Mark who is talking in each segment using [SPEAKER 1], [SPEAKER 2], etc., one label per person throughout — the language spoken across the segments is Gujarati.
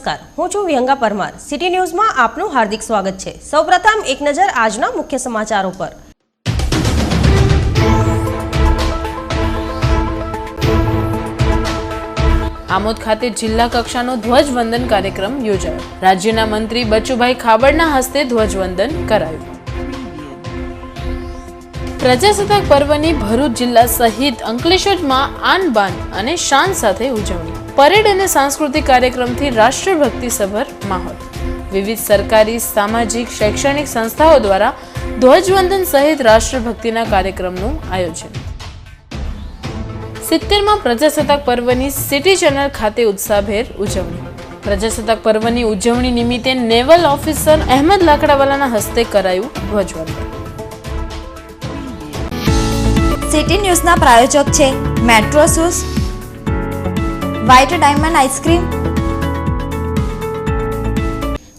[SPEAKER 1] નમસ્કાર, હું છું વિહંગા પરમાર। સિટી ન્યૂઝમાં આપનું હાર્દિક સ્વાગત છે। સૌપ્રથમ એક નજર આજના મુખ્ય સમાચારો પર।
[SPEAKER 2] આમોદ ખાતે જિલ્લા કક્ષાનો ધ્વજવંદન કાર્યક્રમ યોજાયો। રાજ્યના મંત્રી બચુભાઈ ખાબડના હસ્તે ધ્વજવંદન કરાયું। પ્રજાસત્તાક પર્વની ભરૂચ જિલ્લા સહિત અંકલેશ્વરમાં આન બાન અને શાન સાથે ઉજવણી। પરેડ અને સાંસ્કૃતિક કાર્યક્રમથી રાષ્ટ્રભક્તિસભર માહોલ। વિવિધ સરકારી, સામાજિક, શૈક્ષણિક સંસ્થાઓ દ્વારા ધ્વજવંદન સહિત રાષ્ટ્રભક્તિના કાર્યક્રમનું આયોજન। 70માં પ્રજાસત્તાક પર્વની સિટી ચેનલ ખાતે ઉત્સાહભેર ઉજવણી। પ્રજાસત્તાક પર્વની ઉજવણી નિમિત્તે નેવલ ઓફિસર અહેમદ લાકડાવાલાના હસ્તે કરાયું ધ્વજવંદન।
[SPEAKER 3] સિટી ન્યૂઝના પ્રાયોજક છે Metro Shoes, White Diamond ice cream.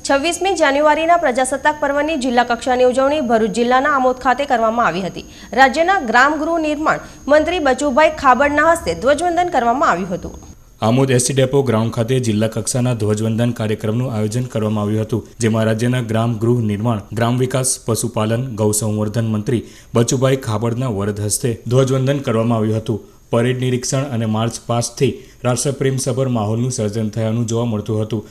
[SPEAKER 1] 26મી જાન્યુઆરીના પ્રજાસત્તાક પર્વની જિલ્લા કક્ષાની ઉજવણી ભરૂચ જિલ્લાના આમોદ ખાતે કરવામાં આવી હતી। રાજ્યના ગ્રામ ગૃહ નિર્માણ મંત્રી બચુભાઈ ખાબડના હસ્તે ધ્વજવંદન કરવામાં આવ્યું હતું।
[SPEAKER 4] આમોદ એસટી ડેપો ગ્રાઉન્ડ ખાતે જિલ્લા કક્ષાના ધ્વજવંદન કાર્યક્રમનું આયોજન કરવામાં આવ્યું હતું, જેમાં રાજ્યના ગ્રામ ગૃહ નિર્માણ, ગ્રામ વિકાસ, પશુપાલન, ગૌ સંવર્ધન મંત્રી બચુભાઈ ખાબડના વરદ હસ્તે ધ્વજવંદન કરવામાં આવ્યું હતું। પરેડ નિરીક્ષણ અને માર્ચ પાસ્ટથી રાષ્ટ્રપ્રેમસભર માહોલનું સર્જન થયાનું જોવા મળતું હતું।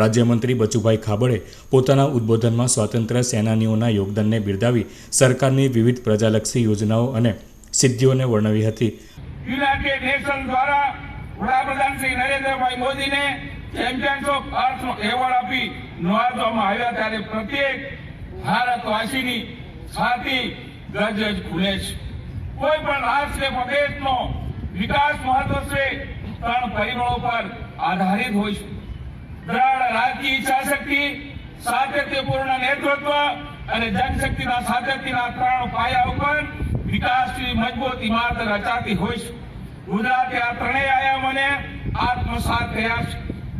[SPEAKER 4] રાજ્યમંત્રી બચુભાઈ ખાબડે પોતાના ઉદ્બોધનમાં સ્વાતંત્ર્ય સેનાનીઓના યોગદાનને બિરદાવી સરકારની વિવિધ પ્રજાલક્ષી યોજનાઓ અને સિદ્ધિઓને વર્ણવી હતી।
[SPEAKER 5] યુનાઇટેડ નેશન દ્વારા વડાપ્રધાન શ્રી નરેન્દ્રભાઈ મોદીને ચેમ્પિયન્સ ઓફ અર્થનો એવોર્ડ આપી નવાજવામાં આવ્યા, ત્યારે પ્રત્યેક ભારતવાસીની છાતી ગજગજ ખુલે છે। કોઈ પણ રાષ્ટ્ર પ્રદેશનો વિકાસ મહત્વશે 3 પરિબળો પર આધારિત હોય છે: દ્રઢ રાજકીય ઈચ્છાશક્તિ, સાતત્યપૂર્ણ નેતૃત્વ અને જનશક્તિના સાતત્યના 3 પાયા ઉપર વિકાસની મજબૂત ઇમારત રચાતી હોય છે। ગુજરાતે આ 3 આયામોને આત્મસાત કર્યા છે।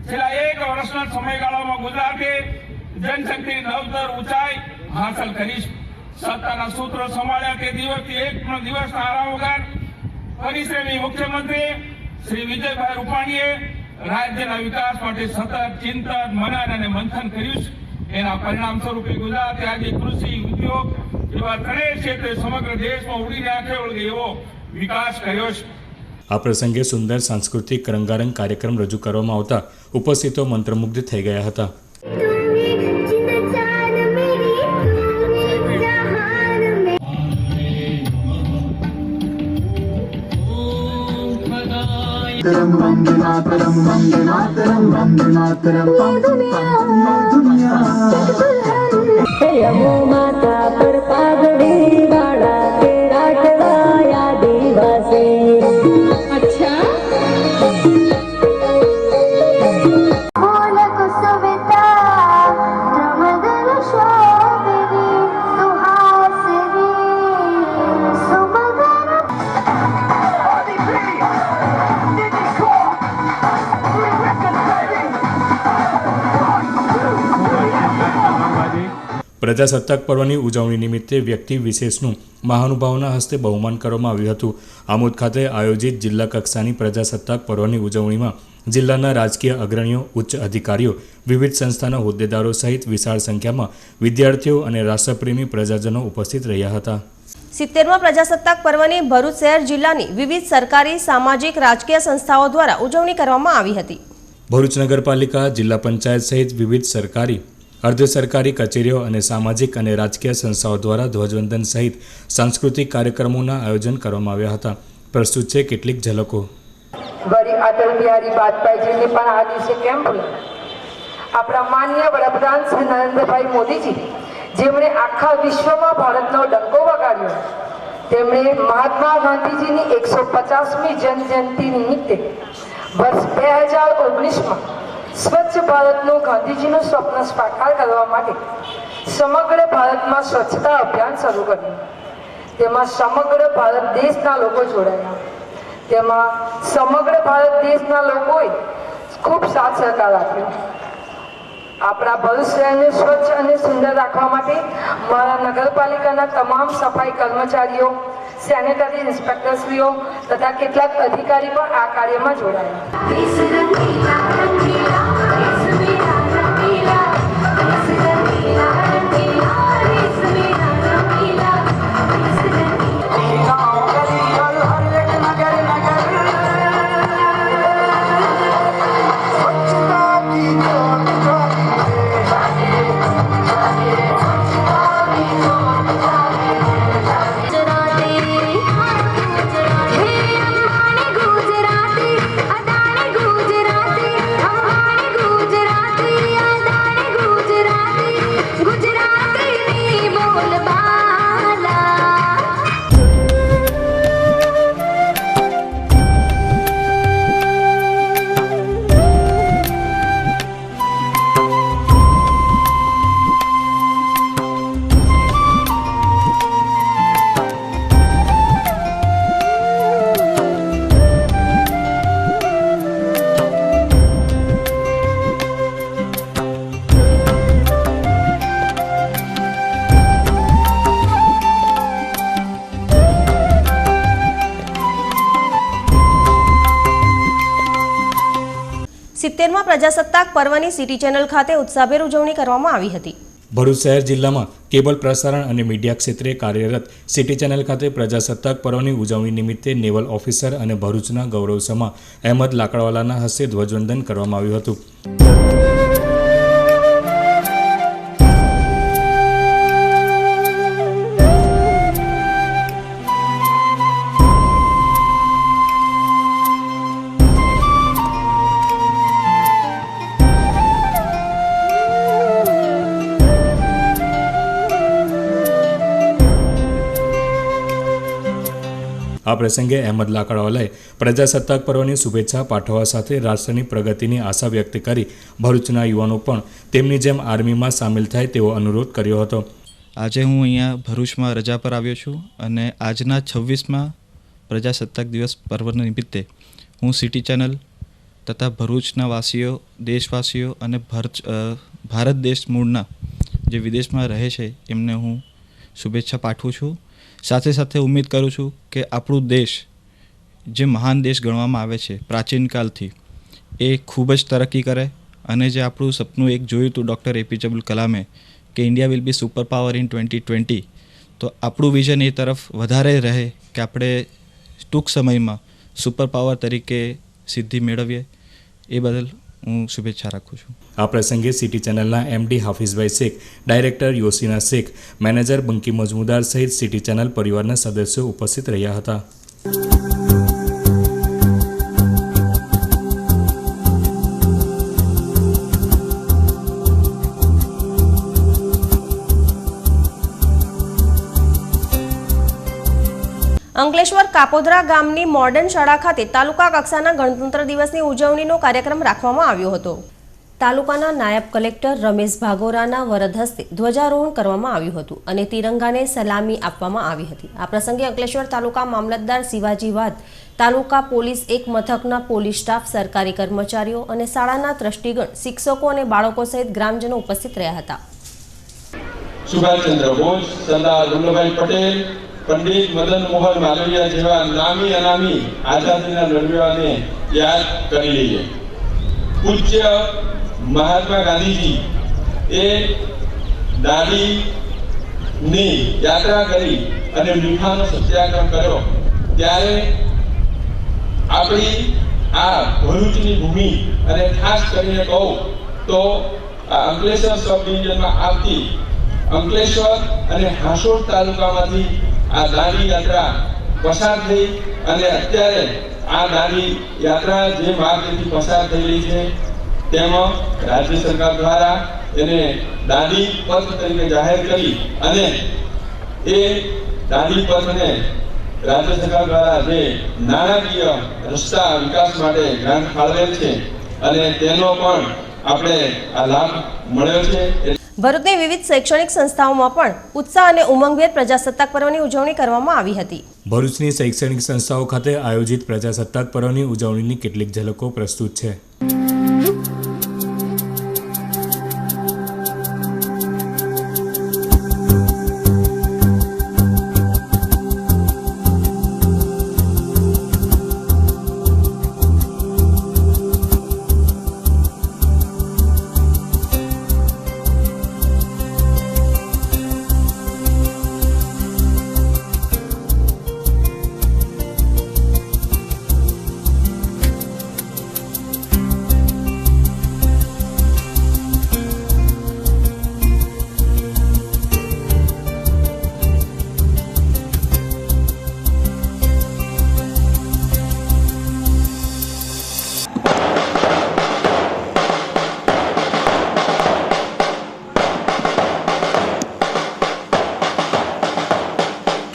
[SPEAKER 5] છેલ્લા 1 વર્ષના સમયગાળામાં ગુજરાતે જનશક્તિની નવતર ઊંચાઈ હાંસલ કરી છે। સત્તાના સૂત્રો સંભાળ્યા તે દિવસથી એક પણ દિવસના આરામ વગર પરિશ્રમી મુખ્યમંત્રી શ્રી વિજયભાઈ રૂપાણીએ રાજ્યના વિકાસ માટે સતત ચિંતન, મનન અને મંથન કર્યું છે। એના પરિણામ સ્વરૂપે ગુજરાતે આજે કૃષિ, ઉદ્યોગ એવા 3 ક્ષેત્રે સમગ્ર દેશમાં ઉડી નાખે એવો વિકાસ કર્યો છે।
[SPEAKER 4] આ પ્રસંગે સુંદર સાંસ્કૃતિક રંગારંગ કાર્યક્રમ રજૂ કરવામાં આવતા ઉપસ્થિતો મંત્રમુગ્ધ થઈ ગયા હતા।
[SPEAKER 6] वंदे मातरम वंदे मातरम वंदे मातरम दुनिया
[SPEAKER 7] यमो माता पर पागड़ी वाड़ा तेरा टवाया दिवसे। अच्छा
[SPEAKER 6] बोल कुसुमिता द्रमदल शोभिनी सुहासिनी सुमधुर
[SPEAKER 4] પ્રજાસત્તાક પર્વની ઉજવણી નિમિત્તે વ્યક્તિ વિશેષનું મહાનુભાવોના હસ્તે બહુમાન કરવામાં આવ્યું હતું। આમોદ ખાતે આયોજિત જિલ્લા કક્ષાની પ્રજાસત્તાક પર્વની ઉજવણીમાં જિલ્લાના રાજકીય અગ્રણીઓ, ઉચ્ચ અધિકારીઓ, વિવિધ સંસ્થાના હોદ્દેદારો સહિત વિશાળ સંખ્યામાં વિદ્યાર્થીઓ અને રાષ્ટ્રપ્રેમી પ્રજાજનો ઉપસ્થિત રહ્યા હતા।
[SPEAKER 1] 70મા પ્રજાસત્તાક પર્વની ભરૂચ શહેર જિલ્લાની વિવિધ સરકારી, સામાજિક, રાજકીય સંસ્થાઓ દ્વારા ઉજવણી કરવામાં આવી હતી।
[SPEAKER 4] ભરૂચ નગરપાલિકા, જિલ્લા પંચાયત સહિત વિવિધ સરકારી, અર્ધ સરકારી કચેરીઓ અને સામાજિક અને રાજકીય સંસ્થાઓ દ્વારા ધ્વજવંદન સહિત સાંસ્કૃતિક કાર્યક્રમોના આયોજન કરવામાં આવ્યા હતા। પ્રસ્તુત છે કેટલીક ઝલકો।
[SPEAKER 8] વળી અટલ બિહારી વાજપેયીજીને પણ આ દિવસે કેમ ભૂલે? આપણા માનનીય વડાપ્રધાન શ્રી નરેન્દ્રભાઈ મોદીજી, જેમણે આખા વિશ્વમાં ભારતનો ડંકો વગાડ્યો, તેમણે મહાત્મા ગાંધીજીની 150મી જન્મજયંતિ નિમિત્તે વર્ષ 2019માં સ્વચ્છ ભારતનું ગાંધીજીનું સ્વપ્ન સાકાર કરવા માટે સમગ્ર ભારતમાં સ્વચ્છતા અભિયાન શરૂ કર્યું। તેમાં સમગ્ર ભારત દેશના લોકો જોડાયા. તેમાં સમગ્ર ભારત દેશના લોકોએ ખૂબ સાથ સહકાર આપ્યો. આપણા ભરૂચ શહેરને સ્વચ્છ અને સુંદર રાખવા માટે મારા નગરપાલિકાના તમામ સફાઈ કર્મચારીઓ, સેનેટરી ઇન્સ્પેક્ટરશ્રીઓ તથા કેટલાક અધિકારી પણ આ કાર્યમાં
[SPEAKER 1] સિત્તેરમાં પ્રજાસત્તાક પર્વની સિટી ચેનલ ખાતે ઉત્સાહભેર ઉજવણી કરવામાં આવી હતી.
[SPEAKER 4] ભરૂચ શહેર જિલ્લામાં કેબલ પ્રસારણ અને મીડિયા ક્ષેત્રે કાર્યરત સિટી ચેનલ ખાતે પ્રજાસત્તાક પર્વની ઉજવણી નિમિત્તે નેવલ ઓફિસર અને ભરૂચના ગૌરવસમા અહેમદ લાકડવાલાના હસ્તે ધ્વજવંદન કરવામાં આવ્યું હતું. આ પ્રસંગે અહેમદ લાકડવાલાએ પ્રજાસત્તાક પર્વની શુભેચ્છા પાઠવવા સાથે રાષ્ટ્રની પ્રગતિની આશા વ્યક્ત કરી ભરૂચના યુવાનો પણ તેમની જેમ આર્મીમાં સામેલ થાય તેવો અનુરોધ કર્યો હતો.
[SPEAKER 9] આજે હું અહીંયા ભરૂચમાં રજા પર આવ્યો છું અને આજના 26મા પ્રજાસત્તાક દિવસ પર્વ નિમિત્તે હું સિટી ચેનલ તથા ભરૂચના વાસીઓ, દેશવાસીઓ અને ભારત દેશ મૂળના જે વિદેશમાં રહે છે એમને હું શુભેચ્છા પાઠવું છું. સાથે સાથે ઉમ્મીદ કરું છું કે આપણું દેશ જે મહાન દેશ ગણવામાં આવે છે પ્રાચીન કાળથી એ ખૂબ જ તરક્કી કરે અને જે આપણું સપનું એક જોયું હતું ડૉક્ટર APJ અબ્દુલ કલામે કે India will be super power in 2020, તો આપણું વિઝન એ તરફ વધારે રહે કે આપણે ટૂંક સમયમાં સુપર પાવર તરીકે સિદ્ધિ મેળવીએ. એ બદલ હું શુભેચ્છા રાખું છું.
[SPEAKER 4] આ પ્રસંગે સિટી ચેનલના MD Hafizbhai Shaikh, director Yosina Shaikh, manager Banki Majmudar સહિત સિટી ચેનલ પરિવારના સદસ્યો ઉપસ્થિત રહ્યા હતા.
[SPEAKER 1] અંકલેશ્વર કાપોદ્રા ગામની મોડર્ન શાળા ખાતે તાલુકા કક્ષાના ગણતંત્ર દિવસની ઉજવણીનો કાર્યક્રમ રાખવામાં આવ્યો હતો. તાલુકાના નાયબ કલેક્ટર રમેશ ભાગોરાના વરદ હસ્તે ધ્વજારોહણ કરવામાં આવ્યું હતું અને તિરંગાને સલામી આપવામાં આવી હતી. આ પ્રસંગે અંકલેશ્વર તાલુકા મામલતદાર શિવાજી વાદ, તાલુકા પોલીસ એક મથકના પોલીસ સ્ટાફ, સરકારી કર્મચારીઓ અને શાળાના ટ્રસ્ટીગણ, શિક્ષકો અને બાળકો સહિત ગ્રામજનો ઉપસ્થિત રહ્યા હતા.
[SPEAKER 5] સુભાષચંદ્ર બોઝ, સરદાર વલ્લભભાઈ પટેલ, પંડિત મદન મોહન માલવીયા જેવા નામી અનામી આઝાદીના લડવાને યાદ કરી લઈએ. પૂજ્ય મહાત્મા ગાંધીજી એ દાંડીની યાત્રા કરી અને મીઠાનો સત્યાગ્રહ કર્યો ત્યારે આપણી આ ભરૂચની ભૂમિ અને ખાસ કરીને કહું તો અંકલેશ્વર સબ ડિવિઝનમાં આવતી અંકલેશ્વર અને હાસોડ તાલુકામાંથી આ દાંડી યાત્રા પસાર થઈ અને અત્યારે આ દાંડી યાત્રા જે માર્ગથી પસાર થઈ રહી છે તેમાં રાજ્ય સરકાર દ્વારા એને દાંડી પથ તરીકે જાહેર કરી અને એ દાંડી પથને રાજ્ય સરકાર દ્વારા જે નાણાકીય રસ્તા વિકાસ માટે ગ્રાન્ટ ફાળવેલ છે અને તેનો પણ આપણે આ લાભ મળ્યો છે.
[SPEAKER 1] ભરૂચની વિવિધ શૈક્ષણિક સંસ્થાઓમાં પણ ઉત્સાહ અને ઉમંગભેર પ્રજાસત્તાક પર્વની ઉજવણી કરવામાં આવી હતી.
[SPEAKER 4] ભરૂચની શૈક્ષણિક સંસ્થાઓ ખાતે આયોજિત પ્રજાસત્તાક પર્વની ઉજવણીની કેટલીક ઝલકો પ્રસ્તુત છે.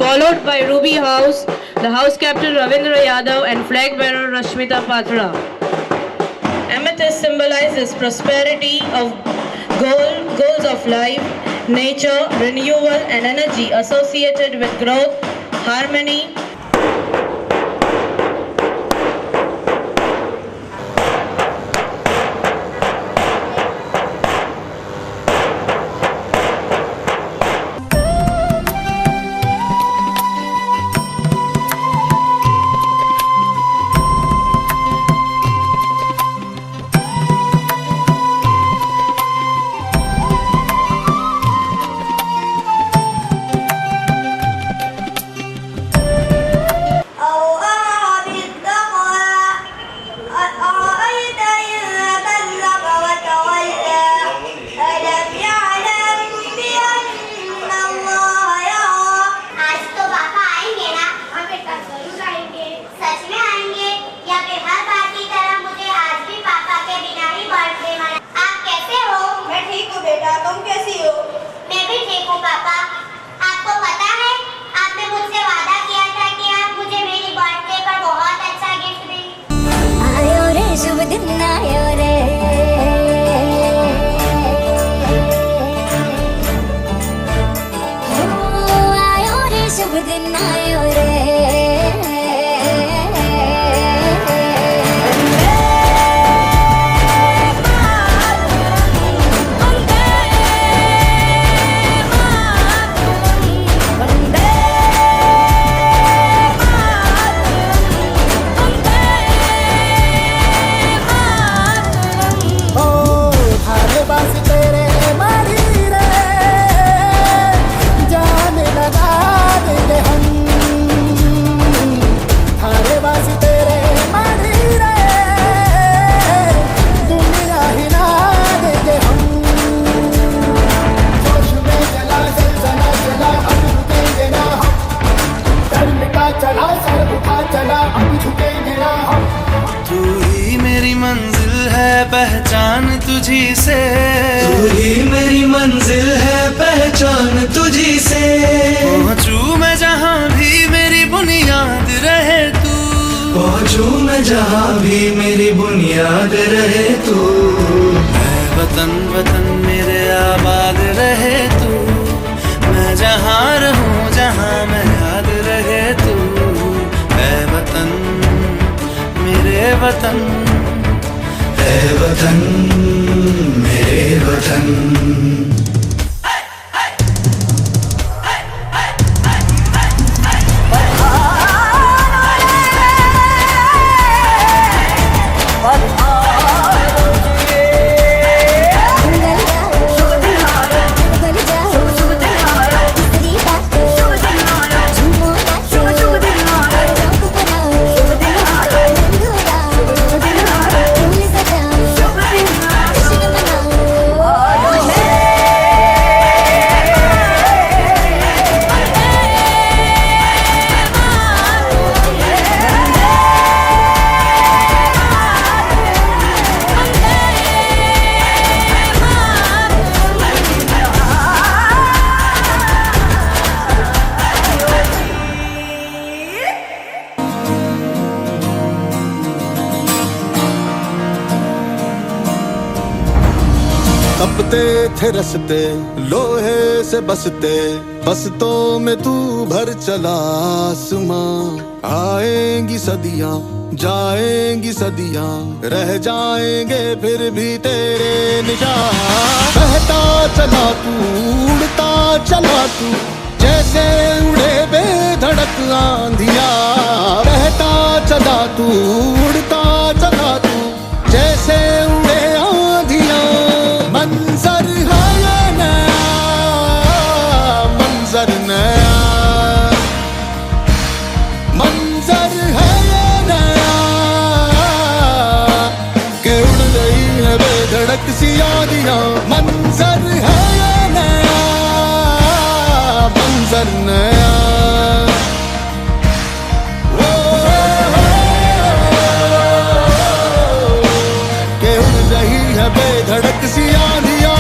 [SPEAKER 10] Followed by Ruby House, the House Captain Ravindra Yadav and Flag Bearer Rashmita Patra. Amethyst symbolizes prosperity of goals of life, nature, renewal and energy associated with growth, harmony,
[SPEAKER 11] पहचान तुझी से, तू ही मेरी मंजिल है पहचान तुझी से, पहुँचूं मैं जहाँ भी मेरी बुनियाद रहे तू, पहुँचूं मैं जहाँ भी मेरी बुनियाद रहे तू, मैं वतन वतन मेरे आबाद रहे तू, मैं जहाँ रहूँ जहाँ मैं याद रहे तू, मैं वतन मेरे वतन, है वतन मेरे वतन. तपते थे रस्ते लोहे से बसते, बसतों में तू भर चला आसमां। आएंगी सदियां जाएंगी सदियां, रह जाएंगे फिर भी तेरे निशान। बहता चला तू उड़ता चला तू, जैसे उड़े बेधड़क आंधिया। बहता चला तू उड़ता चला तू, जैसे उड़े आंधिया। मंजर है ये नया, मंजर नया, मंजर है ये नया, के उड़ रही है बेधड़क सी आंधियां। मंजर है ये नया, मंजर नया। के उड़ रही है बेधड़क सी आंधियां।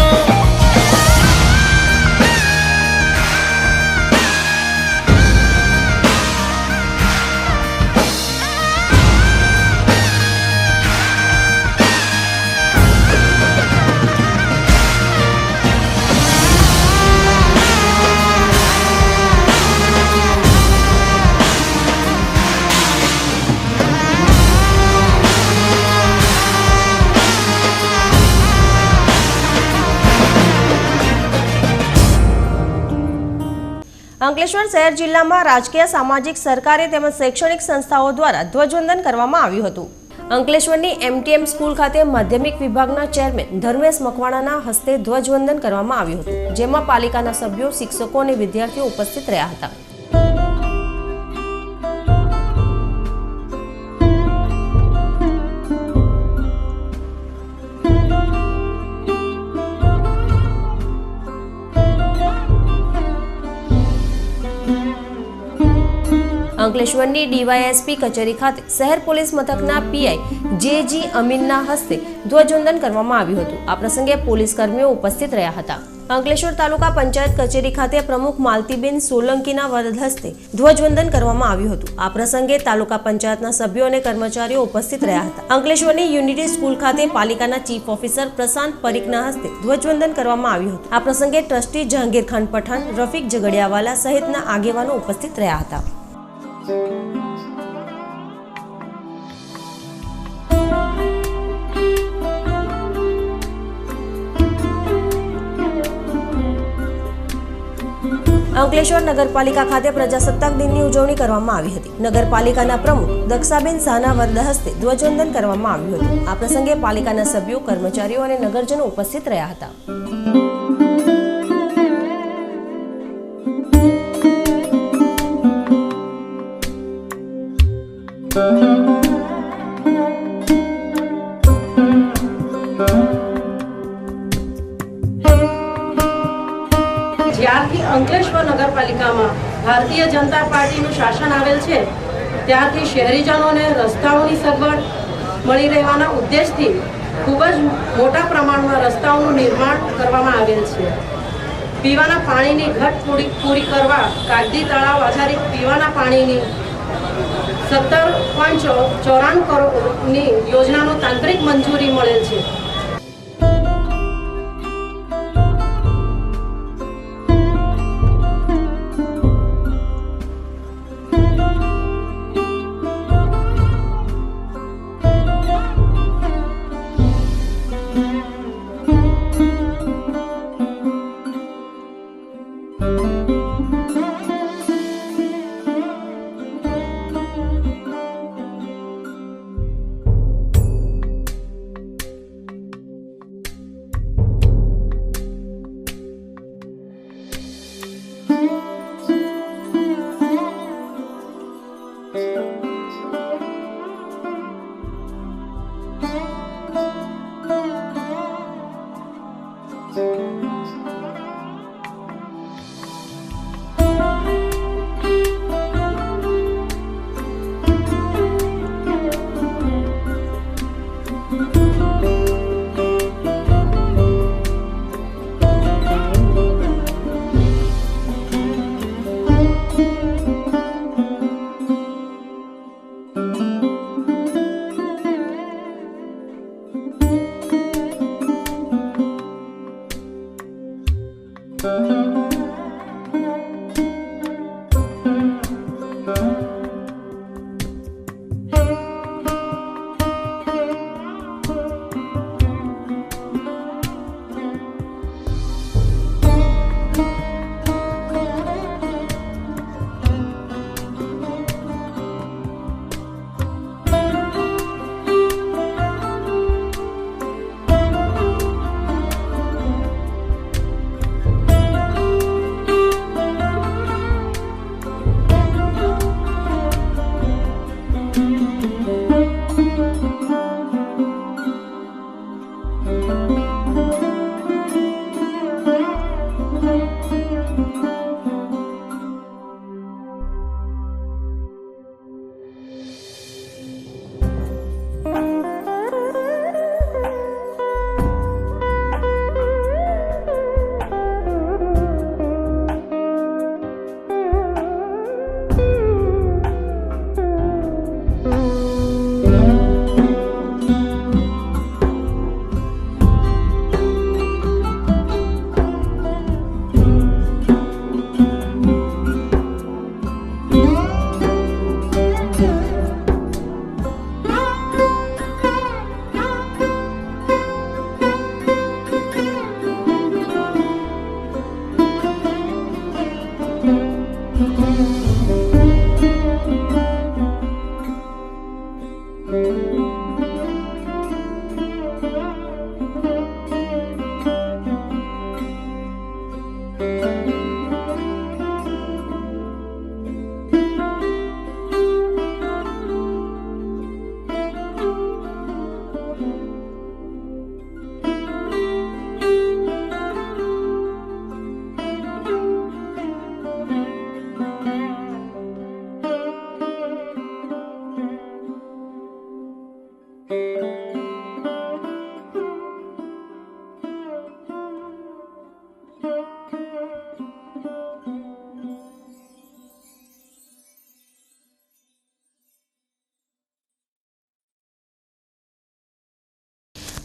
[SPEAKER 1] અંકલેશ્વર શહેર જિલ્લામાં રાજકીય સામાજિક સરકારી તેમજ શૈક્ષણિક સંસ્થાઓ દ્વારા ધ્વજવંદન કરવામાં આવ્યું હતું। અંકલેશ્વરની MTM સ્કૂલ ખાતે માધ્યમિક વિભાગના ચેરમેન ધર્મેશ મકવાણાના હસ્તે ધ્વજવંદન કરવામાં આવ્યું હતું, જેમાં પાલિકાના સભ્યો, શિક્ષકો અને વિદ્યાર્થીઓ ઉપસ્થિત રહ્યા હતા। અંકલેશ્વરની DYSP કચેરી ખાતે શહેર પોલીસ મથકના PI JG અમીનના હસ્તે ધ્વજવંદન કરવામાં આવ્યું હતું। આ પ્રસંગે પોલીસ કર્મીઓ ઉપસ્થિત રહ્યા હતા। અંકલેશ્વર તાલુકા પંચાયત કચેરી ખાતે પ્રમુખ માલતીબેન સોલંકીના વરદ હસ્તે ધ્વજવંદન કરવામાં આવ્યું હતું। આ પ્રસંગે તાલુકા પંચાયતના સભ્યો અને કર્મચારીઓ ઉપસ્થિત રહ્યા હતા। અંકલેશ્વરની યુનિટી સ્કૂલ ખાતે પાલિકાના ચીફ ઓફિસર પ્રશાંત પરીખના હસ્તે ધ્વજવંદન કરવામાં આવ્યું હતું। આ પ્રસંગે ટ્રસ્ટી જહાંગીર ખાન પઠાણ, રફીક ઝઘડિયાવાલા સહિતના આગેવાનો ઉપસ્થિત રહ્યા હતા। અંકલેશ્વર નગરપાલિકા ખાતે પ્રજાસત્તાક દિનની ઉજવણી કરવામાં આવી હતી। નગરપાલિકાના પ્રમુખ દક્ષાબેન શાહના વરદ હસ્તે ધ્વજવંદન કરવામાં આવ્યું હતું। આ પ્રસંગે પાલિકાના સભ્યો, કર્મચારીઓ અને નગરજનો ઉપસ્થિત રહ્યા હતા।
[SPEAKER 10] જ્યારથી અંકલેશ્વર નગરપાલિકામાં ભારતીય જનતા પાર્ટીનું શાસન આવેલ છે, ત્યારથી શહેરીજનોને રસ્તાઓની સગવડ મળી રહેવાના ઉદ્દેશથી ખૂબ જ મોટા પ્રમાણમાં રસ્તાઓનું નિર્માણ કરવામાં આવેલ છે। પીવાના પાણીની ઘટ પૂરી કરવા કાગદી તળાવ આધારિત પીવાના પાણીની 17.94 કરોડની યોજનાનો તાંત્રિક મંજૂરી મળેલ છે।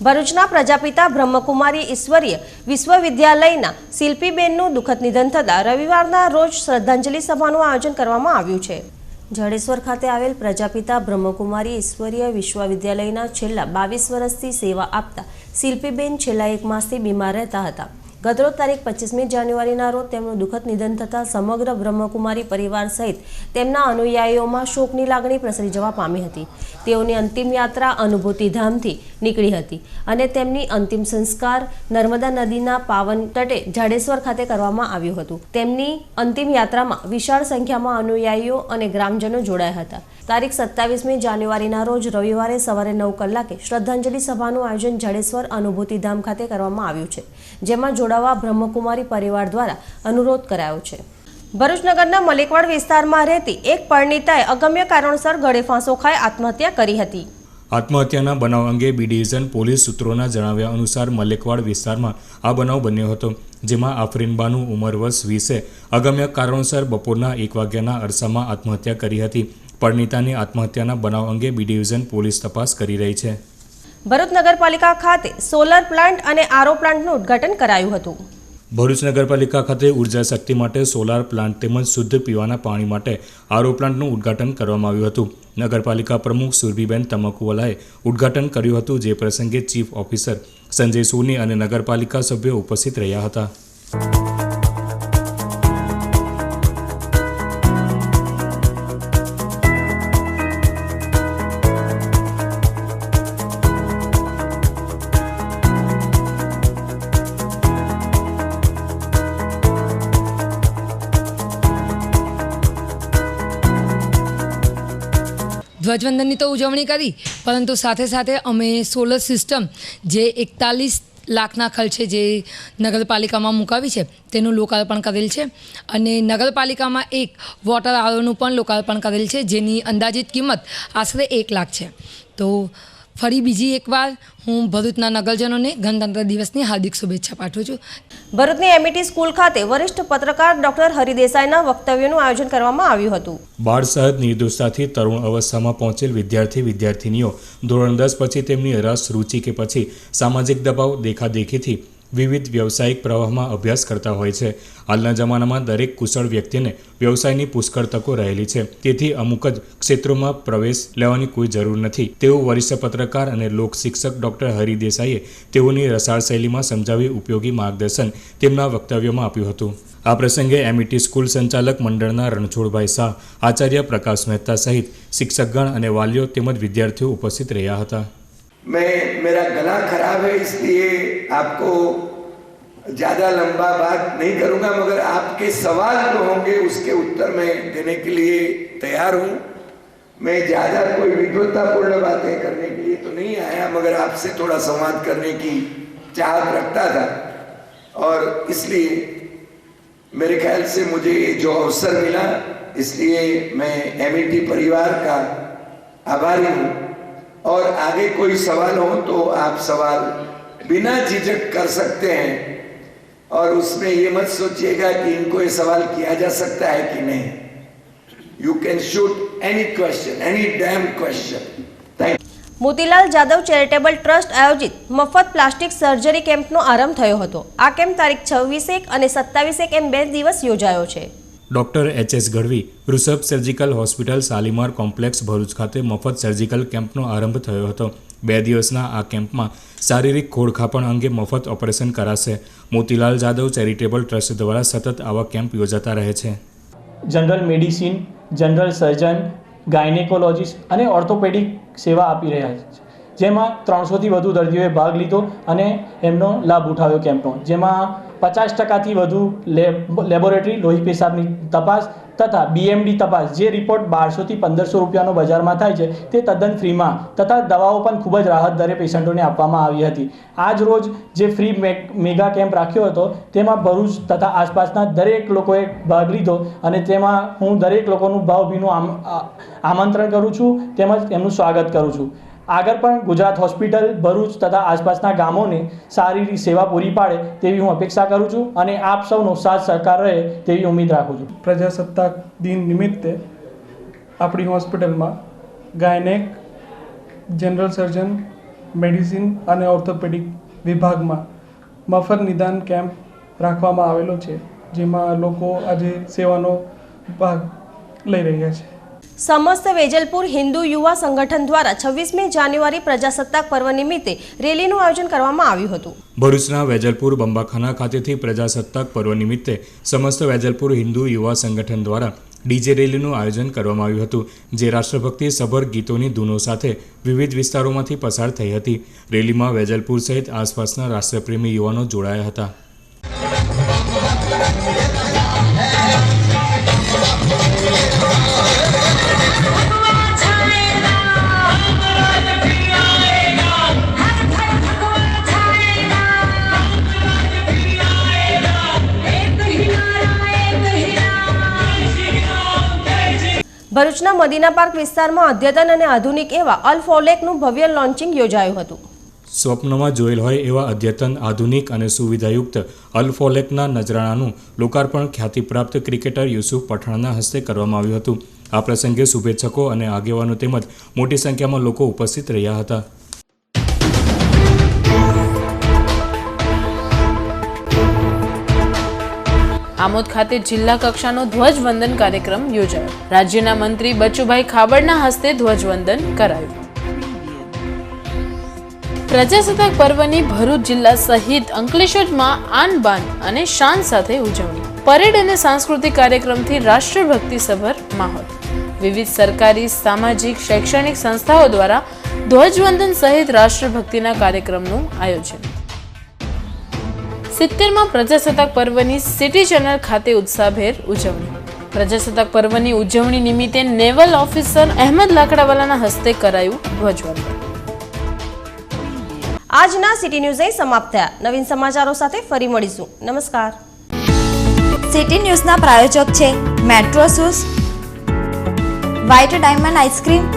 [SPEAKER 1] ભરૂચના પ્રજાપિતા બ્રહ્મકુમારી ઈશ્વરીય વિશ્વવિદ્યાલયના શિલ્પીબેનનું દુઃખદ નિધન થતાં રવિવારના રોજ શ્રદ્ધાંજલિ સભાનું આયોજન કરવામાં આવ્યું છે. જડેશ્વર ખાતે આવેલ પ્રજાપિતા બ્રહ્મકુમારી ઈશ્વરીય વિશ્વવિદ્યાલયના છેલ્લા 22 વર્ષથી સેવા આપતા શિલ્પીબેન છેલ્લા 1 માસથી બીમાર રહેતા હતા. ગતરોજ તારીખ 25મી જાન્યુઆરીના રોજ તેમનું દુઃખદ નિધન થતાં સમગ્ર બ્રહ્મકુમારી પરિવાર સહિત તેમના અનુયાયીઓમાં શોકની લાગણી પ્રસરી જવા પામી હતી. તેઓની અંતિમ યાત્રા અનુભૂતિ ધામથી નીકળી હતી અને તેમની અંતિમ સંસ્કાર નર્મદા નદીના પાવન તટે જાડેશ્વર ખાતે કરવામાં આવ્યું હતું. તેમની અંતિમ યાત્રામાં વિશાળ સંખ્યામાં અનુયાયીઓ અને ગ્રામજનો જોડાયા હતા. તારીખ 27મી જાન્યુઆરીના રોજ રવિવારે સવારે 9 કલાકે શ્રદ્ધાંજલિ સભાનું આયોજન જાડેશ્વર અનુભૂતિ ધામ ખાતે કરવામાં આવ્યું છે, જેમાં જોડાવા બ્રહ્મકુમારી પરિવાર દ્વારા અનુરોધ કરાયો છે. ભરૂચ નગરના મલેકવાડ વિસ્તારમાં રહેતી એક પરિણીતાએ અગમ્ય કારણોસર ગળે ફાંસો ખાઈ આત્મહત્યા કરી હતી.
[SPEAKER 4] આત્મહત્યાના બનાવ અંગે બી ડિવિઝન પોલીસ સૂત્રોના જણાવ્યા અનુસાર મલેકવાડ વિસ્તારમાં આ બનાવ બન્યો હતો, જેમાં આફરીનબાનું ઉંમર વર્ષ 20 અગમ્ય કારણોસર બપોરના 1 વાગ્યાના અરસામાં આત્મહત્યા કરી હતી. પરિણીતાની આત્મહત્યાના બનાવ અંગે બી ડિવિઝન પોલીસ તપાસ કરી રહી છે.
[SPEAKER 1] ભરૂચ નગરપાલિકા ખાતે સોલર પ્લાન્ટ અને આરો પ્લાન્ટનું ઉદ્ઘાટન કરાયું હતું.
[SPEAKER 4] ભરૂચ નગરપાલિકા ખાતે ઉર્જા શક્તિ માટે સોલાર પ્લાન્ટ તેમજ શુદ્ધ પીવાના પાણી માટે આરો પ્લાન્ટનું ઉદ્ઘાટન કરવામાં આવ્યું હતું. નગરપાલિકા પ્રમુખ સુરભીબેન તમકુવાલાએ ઉદ્ઘાટન કર્યું હતું, જે પ્રસંગે ચીફ ઓફિસર સંજય સોની અને નગરપાલિકા સભ્યો ઉપસ્થિત રહ્યા હતા.
[SPEAKER 12] ધ્વજવંદનની તો ઉજવણી કરી, પરંતુ સાથે સાથે અમે સોલર સિસ્ટમ જે 41 લાખના ખર્ચે જે નગરપાલિકામાં મુકાવી છે તેનું લોકાર્પણ કરેલ છે અને નગરપાલિકામાં એક વોટર આરોનું પણ લોકાર્પણ કરેલ છે, જેની અંદાજિત કિંમત આશરે 1 લાખ છે. તો ફરી બીજી એકવાર હું ભરૂચના નગરજનોને ગણતંત્ર દિવસની હાર્દિક શુભેચ્છા પાઠવું છું.
[SPEAKER 1] ભરૂચની એમઈટી સ્કૂલ ખાતે વરિષ્ઠ પત્રકાર ડોક્ટર હરિ દેસાઈના વક્તવ્યનું આયોજન કરવામાં આવ્યું હતું.
[SPEAKER 4] બાળ સહજ નિર્દોષતાથી તરુણ અવસ્થામાં પહોંચેલ વિદ્યાર્થીનીઓ ધોરણ 10 પછી તેમની રસ, રુચિ કે પછી સામાજિક દબાવ, દેખાદેખીથી વિવિધ વ્યવસાયિક પ્રવાહમાં અભ્યાસ કરતા હોય છે. હાલના જમાનામાં દરેક કુશળ વ્યક્તિને વ્યવસાયની પુષ્કળ તકો રહેલી છે, તેથી અમુક જ ક્ષેત્રોમાં પ્રવેશ લેવાની કોઈ જરૂર નથી તેવું વરિષ્ઠ પત્રકાર અને લોક શિક્ષક ડોક્ટર હરિ દેસાઈએ તેઓની રસાળ શૈલીમાં સમજાવી ઉપયોગી માર્ગદર્શન તેમના વક્તવ્યમાં આપ્યું હતું. આ પ્રસંગે એમઈટી સ્કૂલ સંચાલક મંડળના રણછોડભાઈ શાહ, આચાર્ય પ્રકાશ મહેતા સહિત શિક્ષકગણ અને વાલીઓ તેમજ વિદ્યાર્થીઓ ઉપસ્થિત રહ્યા હતા.
[SPEAKER 13] मेरा गला खराब है, इसलिए आपको ज़्यादा लंबा बात नहीं करूँगा, मगर आपके सवाल जो होंगे उसके उत्तर मैं देने के लिए तैयार हूँ. मैं ज़्यादा कोई विद्वत्तापूर्ण बातें करने के लिए तो नहीं आया, मगर आपसे थोड़ा संवाद करने की चाहत रखता था और इसलिए मेरे ख्याल से मुझे जो अवसर मिला, इसलिए मैं एमईटी परिवार का आभारी हूँ. और आगे कोई सवाल हो तो आप सवाल बिना झिझक कर सकते हैं और उसमें ये मत सोचिएगा कि इनको ये सवाल किया जा सकता है कि नहीं. You can shoot any question, any damn question. Thank you.
[SPEAKER 1] Motilal Jadav charitable trust આયોજિત મફત પ્લાસ્ટિક સર્જરી કેમ્પનો આરંભ થયો હતો. આ કેમ્પ તારીખ 26 અને 27 એમ 2 દિવસ યોજાયો છે.
[SPEAKER 4] ડોક્ટર એચ.એસ. ગઢવી વૃષભ surgical hospital Shalimar complex Bharuch ખાતે મફત સર્જિકલ કેમ્પનો આરંભ થયો હતો. 2 દિવસના આ કેમ્પમાં શારીરિક ખોળખાપણ અંગે મફત ઓપરેશન કરાશે. મોતીલાલ જાદવ ચેરિટેબલ ટ્રસ્ટ દ્વારા સતત આવા કેમ્પ યોજાતા રહે છે.
[SPEAKER 14] જનરલ મેડિસિન, જનરલ સર્જન, ગાયનેકોલોજીસ્ટ અને ઓર્થોપેડિક સેવા આપી રહ્યા છે, જેમાં 300થી વધુ દર્દીઓએ ભાગ લીધો અને એમનો લાભ ઉઠાવ્યો કેમ્પનો, જેમાં 50%થી વધુ લેબોરેટરી લોહી પેશાબની તપાસ તથા બીએમડી તપાસ, જે રિપોર્ટ 1200થી 1500 રૂપિયાનો બજારમાં થાય છે તે તદ્દન ફ્રીમાં, તથા દવાઓ પણ ખૂબ જ રાહત દરે પેશન્ટોને આપવામાં આવી હતી. આજ રોજ જે ફ્રી મેગા કેમ્પ રાખ્યો હતો તેમાં ભરૂચ તથા આસપાસના દરેક લોકોએ ભાગ લીધો અને તેમાં હું દરેક લોકોનું ભાવભીનું આમંત્રણ કરું છું તેમજ એમનું સ્વાગત કરું છું. આગળ પણ ગુજરાત હોસ્પિટલ ભરૂચ તથા આસપાસના ગામોને સારી સેવા પૂરી પાડે તેવી હું અપેક્ષા કરું છું અને આપ સૌનો સાથ સહકાર રહે તેવી ઉમ્મીદ રાખું છું.
[SPEAKER 15] પ્રજાસત્તાક દિન નિમિત્તે આપણી હોસ્પિટલમાં ગાયનેક, જનરલ સર્જન મેડિસિન અને ઓર્થોપેડિક વિભાગમાં મફત નિદાન કેમ્પ રાખવામાં આવેલો છે, જેમાં લોકો આજે સેવાનો ભાગ લઈ રહ્યા છે.
[SPEAKER 1] સમસ્ત વેજલપુર હિન્દુ યુવા સંગઠન દ્વારા 26મી જાન્યુઆરી પ્રજાસત્તાક પર્વ નિમિત્તે રેલીનું આયોજન કરવામાં આવ્યું હતું.
[SPEAKER 4] ભરૂચના વેજલપુર બંબાખાના ખાતેથી પ્રજાસત્તાક પર્વ નિમિત્તે સમસ્ત વેજલપુર હિન્દુ યુવા સંગઠન દ્વારા ડીજે રેલીનું આયોજન કરવામાં આવ્યું હતું, જે રાષ્ટ્રભક્તિ સભર ગીતોની ધૂનો સાથે વિવિધ વિસ્તારોમાંથી પસાર થઈ હતી. રેલીમાં વેજલપુર સહિત આસપાસના રાષ્ટ્રપ્રેમી યુવાનો જોડાયા હતા.
[SPEAKER 1] ભરૂચના મદીના પાર્ક વિસ્તારમાં અદ્યતન અને આધુનિક એવા અલ્ફોલેકનું ભવ્ય લોન્ચિંગ યોજાયું હતું.
[SPEAKER 4] સ્વપ્નમાં જોયેલ હોય એવા અદ્યતન આધુનિક અને સુવિધાયુક્ત અલ્ફોલેકના નજરાણાનું લોકાર્પણ ખ્યાતિપ્રાપ્ત ક્રિકેટર યુસુફ પઠાણના હસ્તે કરવામાં આવ્યું હતું. આ પ્રસંગે શુભેચ્છકો અને આગેવાનો તેમજ મોટી સંખ્યામાં લોકો ઉપસ્થિત રહ્યા હતા.
[SPEAKER 2] આમોદ ખાતે જિલ્લા કક્ષાનો ધ્વજવંદન કાર્યક્રમ યોજાયો. રાજ્યના મંત્રી બચુભાઈ ખાબડના હસ્તે ધ્વજવંદન કરાયું. પ્રજાસત્તાક પર્વની ભરૂચ જિલ્લા સહિત અંકલેશ્વરમાં આન બાન અને શાન સાથે ઉજવણી. પરેડ અને સાંસ્કૃતિક કાર્યક્રમથી રાષ્ટ્રભક્તિસભર માહોલ. વિવિધ સરકારી, સામાજિક, શૈક્ષણિક સંસ્થાઓ દ્વારા ધ્વજવંદન સહિત રાષ્ટ્રભક્તિના કાર્યક્રમનું આયોજન. 70માં પ્રજાસત્તાક પર્વની સિટી ચેનલ ખાતે ઉત્સાહભેર ઉજવણી. પ્રજાસત્તાક પર્વની ઉજવણી નિમિત્તે નેવલ ઓફિસર અહેમદ લાકડાવાલાના હસ્તે કરાયું ધ્વજવંદન.
[SPEAKER 1] આજના સિટી ન્યૂઝ અહીં સમાપ્ત થયા. નવીન સમાચારો સાથે ફરી મળીશું. નમસ્કાર.
[SPEAKER 3] સિટી ન્યૂઝના પ્રાયોજક છે Metro Shoes, White Diamond ice cream,